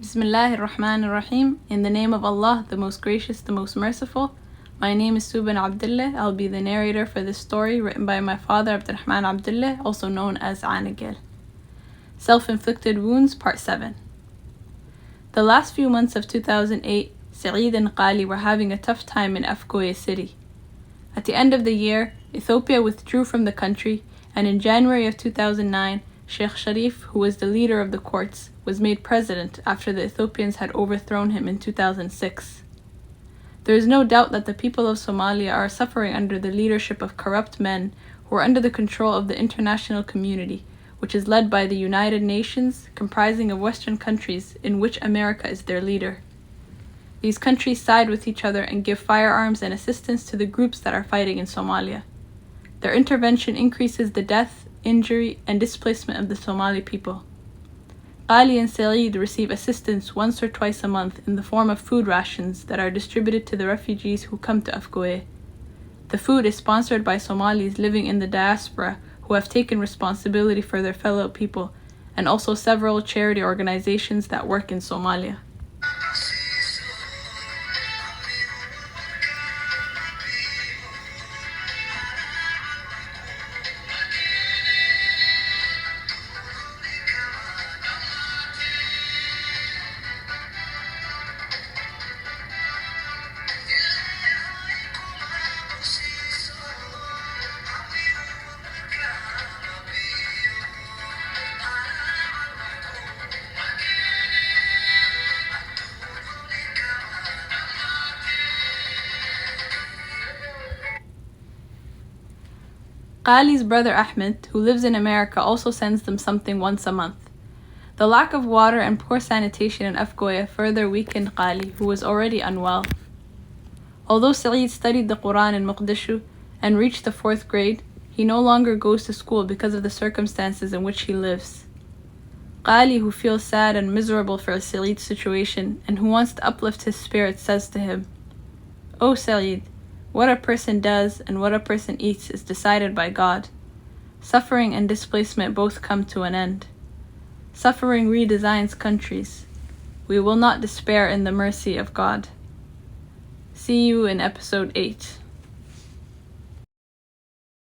Bismillahir Rahmanir Rahim. In the name of Allah, the most gracious, the most merciful. My name is Subhan Abdullah. I'll be the narrator for this story written by my father Abdurrahman Abdullah, also known as Anagil. Self-Inflicted Wounds, Part 7. The last few months of 2008, Saeed and Qali were having a tough time in Afgoye city. At the end of the year, Ethiopia withdrew from the country, and in January of 2009, Sheikh Sharif, who was the leader of the courts, was made president after the Ethiopians had overthrown him in 2006. There is no doubt that the people of Somalia are suffering under the leadership of corrupt men who are under the control of the international community, which is led by the United Nations, comprising of Western countries in which America is their leader. These countries side with each other and give firearms and assistance to the groups that are fighting in Somalia. Their intervention increases the death, injury, and displacement of the Somali people. Qali and Saeed receive assistance once or twice a month in the form of food rations that are distributed to the refugees who come to Afgoye. The food is sponsored by Somalis living in the diaspora who have taken responsibility for their fellow people, and also several charity organizations that work in Somalia. Qali's brother Ahmed, who lives in America, also sends them something once a month. The lack of water and poor sanitation in Afgoye further weakened Qali, who was already unwell. Although Saeed studied the Quran in Mogadishu and reached the 4th grade, he no longer goes to school because of the circumstances in which he lives. Qali, who feels sad and miserable for Saeed's situation and who wants to uplift his spirits, says to him, "O Saeed, what a person does and what a person eats is decided by God. Suffering and displacement both come to an end. Suffering redesigns countries. We will not despair in the mercy of God." See you in episode 8.